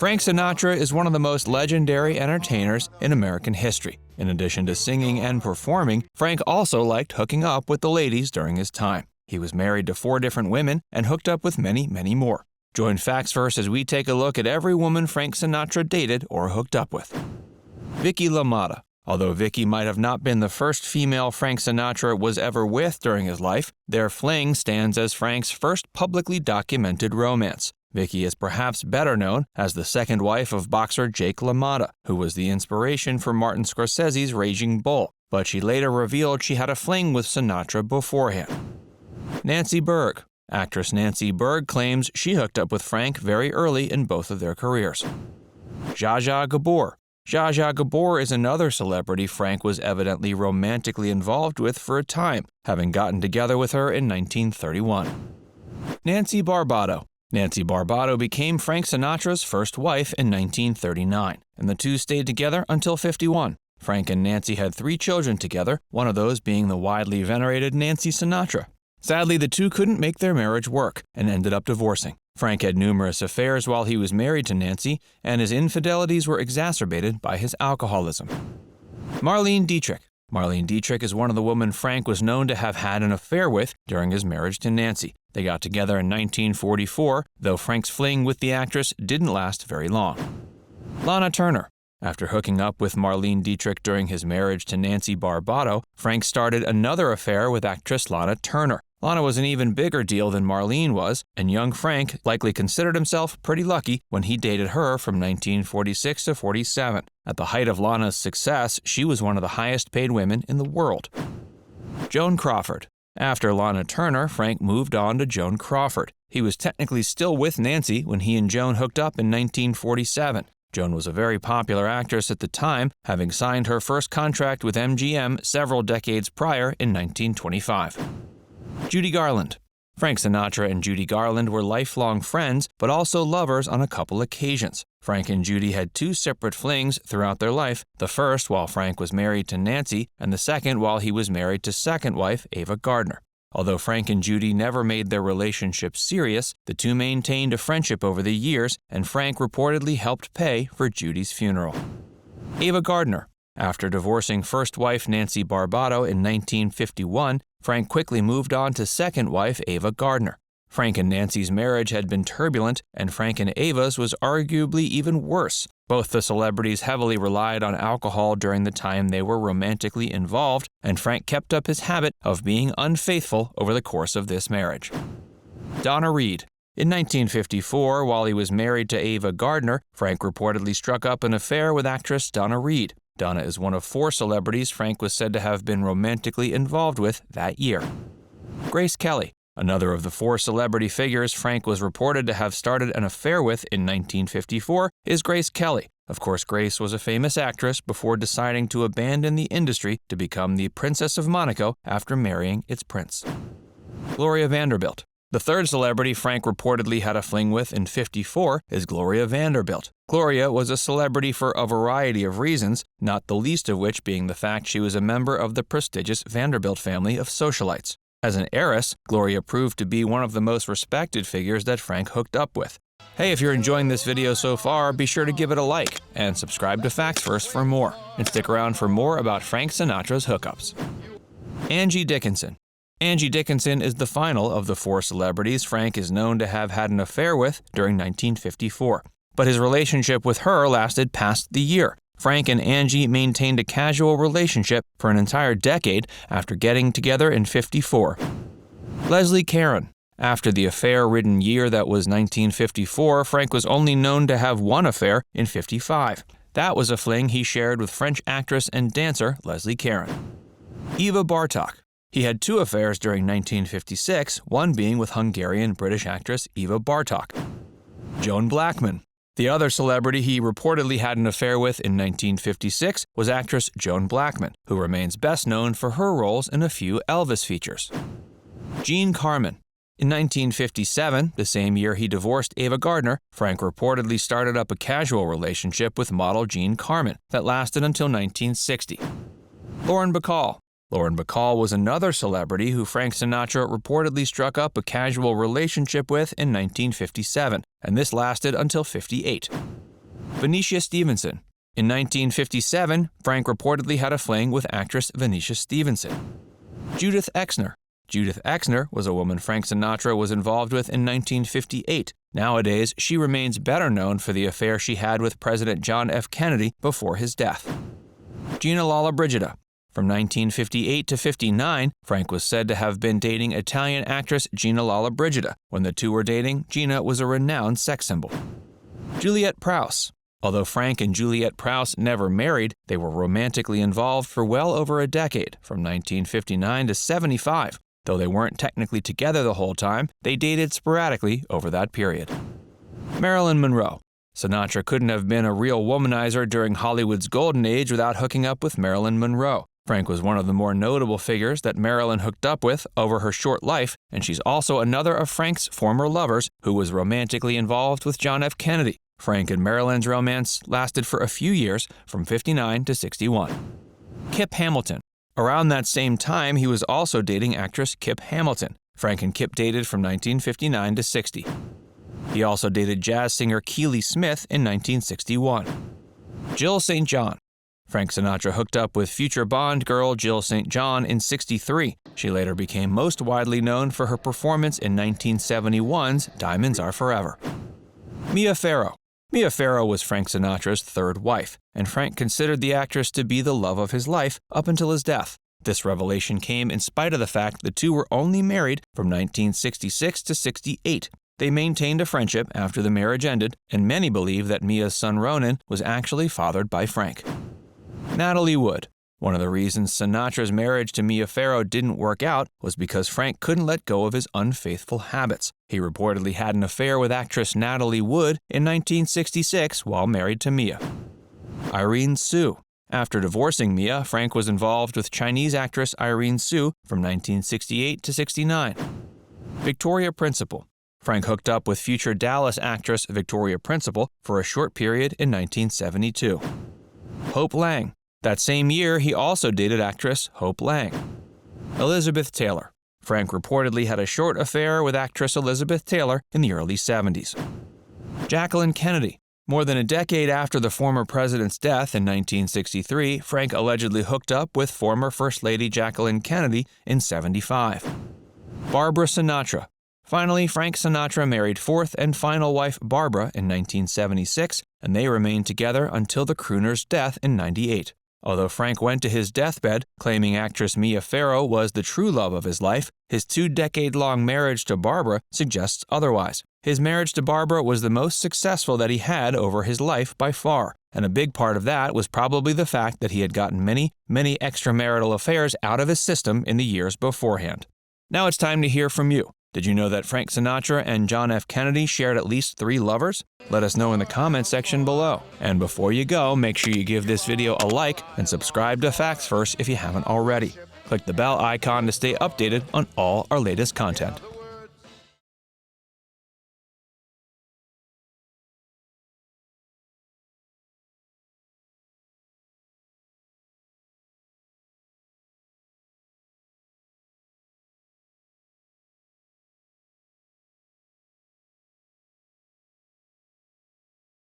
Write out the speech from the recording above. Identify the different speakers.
Speaker 1: Frank Sinatra is one of the most legendary entertainers in American history. In addition to singing and performing, Frank also liked hooking up with the ladies during his time. He was married to 4 different women and hooked up with many, many more. Join Facts Verse as we take a look at every woman Frank Sinatra dated or hooked up with. Vicky LaMotta. Although Vicky might have not been the first female Frank Sinatra was ever with during his life, their fling stands as Frank's first publicly documented romance. Vicky is perhaps better known as the second wife of boxer Jake LaMotta, who was the inspiration for Martin Scorsese's Raging Bull, but she later revealed she had a fling with Sinatra beforehand. Nancy Berg. Actress Nancy Berg claims she hooked up with Frank very early in both of their careers. Zsa Zsa Gabor. Zsa Zsa Gabor is another celebrity Frank was evidently romantically involved with for a time, having gotten together with her in 1931. Nancy Barbado. Nancy Barbado became Frank Sinatra's first wife in 1939, and the two stayed together until 51. Frank and Nancy had 3 children together, one of those being the widely venerated Nancy Sinatra. Sadly, the two couldn't make their marriage work and ended up divorcing. Frank had numerous affairs while he was married to Nancy, and his infidelities were exacerbated by his alcoholism. Marlene Dietrich. Marlene Dietrich is one of the women Frank was known to have had an affair with during his marriage to Nancy. They got together in 1944, though Frank's fling with the actress didn't last very long. Lana Turner. After hooking up with Marlene Dietrich during his marriage to Nancy Barbado, Frank started another affair with actress Lana Turner. Lana was an even bigger deal than Marlene was, and young Frank likely considered himself pretty lucky when he dated her from 1946 to 47. At the height of Lana's success, she was one of the highest-paid women in the world. Joan Crawford. After Lana Turner, Frank moved on to Joan Crawford. He was technically still with Nancy when he and Joan hooked up in 1947. Joan was a very popular actress at the time, having signed her first contract with MGM several decades prior in 1925. Judy Garland. Frank Sinatra and Judy Garland were lifelong friends, but also lovers on a couple occasions. Frank and Judy had 2 separate flings throughout their life, the first while Frank was married to Nancy, and the second while he was married to second wife Ava Gardner. Although Frank and Judy never made their relationship serious, the two maintained a friendship over the years, and Frank reportedly helped pay for Judy's funeral. Ava Gardner. After divorcing first wife Nancy Barbado in 1951, Frank quickly moved on to second wife Ava Gardner. Frank and Nancy's marriage had been turbulent, and Frank and Ava's was arguably even worse. Both the celebrities heavily relied on alcohol during the time they were romantically involved, and Frank kept up his habit of being unfaithful over the course of this marriage. Donna Reed. In 1954, while he was married to Ava Gardner, Frank reportedly struck up an affair with actress Donna Reed. Donna is one of 4 celebrities Frank was said to have been romantically involved with that year. Grace Kelly. Another of the 4 celebrity figures Frank was reported to have started an affair with in 1954 is Grace Kelly. Of course, Grace was a famous actress before deciding to abandon the industry to become the Princess of Monaco after marrying its prince. Gloria Vanderbilt. The third celebrity Frank reportedly had a fling with in '54 is Gloria Vanderbilt. Gloria was a celebrity for a variety of reasons, not the least of which being the fact she was a member of the prestigious Vanderbilt family of socialites. As an heiress, Gloria proved to be one of the most respected figures that Frank hooked up with. Hey, if you're enjoying this video so far, be sure to give it a like and subscribe to Facts Verse for more, and stick around for more about Frank Sinatra's hookups. Angie Dickinson. Angie Dickinson is the final of the 4 celebrities Frank is known to have had an affair with during 1954. But his relationship with her lasted past the year. Frank and Angie maintained a casual relationship for an entire decade after getting together in '54. Leslie Caron. After the affair-ridden year that was 1954, Frank was only known to have one affair in '55. That was a fling he shared with French actress and dancer Leslie Caron. Eva Bartok. He had 2 affairs during 1956, one being with Hungarian-British actress Eva Bartok. Joan Blackman. The other celebrity he reportedly had an affair with in 1956 was actress Joan Blackman, who remains best known for her roles in a few Elvis features. Jean Carmen. In 1957, the same year he divorced Ava Gardner, Frank reportedly started up a casual relationship with model Jean Carmen that lasted until 1960. Lauren Bacall. Lauren Bacall was another celebrity who Frank Sinatra reportedly struck up a casual relationship with in 1957, and this lasted until '58. Venetia Stevenson. In 1957, Frank reportedly had a fling with actress Venetia Stevenson. Judith Exner. Judith Exner was a woman Frank Sinatra was involved with in 1958. Nowadays, she remains better known for the affair she had with President John F. Kennedy before his death. Gina Lollobrigida. From 1958 to 59, Frank was said to have been dating Italian actress Gina Lollobrigida. When the two were dating, Gina was a renowned sex symbol. Juliet Prowse. Although Frank and Juliet Prowse never married, they were romantically involved for well over a decade, from 1959 to 75. Though they weren't technically together the whole time, they dated sporadically over that period. Marilyn Monroe. Sinatra couldn't have been a real womanizer during Hollywood's golden age without hooking up with Marilyn Monroe. Frank was one of the more notable figures that Marilyn hooked up with over her short life, and she's also another of Frank's former lovers who was romantically involved with John F. Kennedy. Frank and Marilyn's romance lasted for a few years, from 59 to 61. Kip Hamilton. Around that same time, he was also dating actress Kip Hamilton. Frank and Kip dated from 1959 to 60. He also dated jazz singer Keely Smith in 1961. Jill St. John. Frank Sinatra hooked up with future Bond girl Jill St. John in 63. She later became most widely known for her performance in 1971's Diamonds Are Forever. Mia Farrow. Mia Farrow was Frank Sinatra's third wife, and Frank considered the actress to be the love of his life up until his death. This revelation came in spite of the fact the two were only married from 1966 to 68. They maintained a friendship after the marriage ended, and many believe that Mia's son Ronan was actually fathered by Frank. Natalie Wood. One of the reasons Sinatra's marriage to Mia Farrow didn't work out was because Frank couldn't let go of his unfaithful habits. He reportedly had an affair with actress Natalie Wood in 1966 while married to Mia. Irene Tsu. After divorcing Mia, Frank was involved with Chinese actress Irene Tsu from 1968 to 69. Victoria Principal. Frank hooked up with future Dallas actress Victoria Principal for a short period in 1972. Hope Lang. That same year, he also dated actress Hope Lang. Elizabeth Taylor. Frank reportedly had a short affair with actress Elizabeth Taylor in the early 70s. Jacqueline Kennedy. More than a decade after the former president's death in 1963, Frank allegedly hooked up with former First Lady Jacqueline Kennedy in 75. Barbara Sinatra. Finally, Frank Sinatra married fourth and final wife Barbara in 1976, and they remained together until the crooner's death in 98. Although Frank went to his deathbed claiming actress Mia Farrow was the true love of his life, his 2-decade-long marriage to Barbara suggests otherwise. His marriage to Barbara was the most successful that he had over his life by far, and a big part of that was probably the fact that he had gotten many extramarital affairs out of his system in the years beforehand. Now it's time to hear from you. Did you know that Frank Sinatra and John F. Kennedy shared at least 3 lovers? Let us know in the comment section below. And before you go, make sure you give this video a like and subscribe to Facts First if you haven't already. Click the bell icon to stay updated on all our latest content.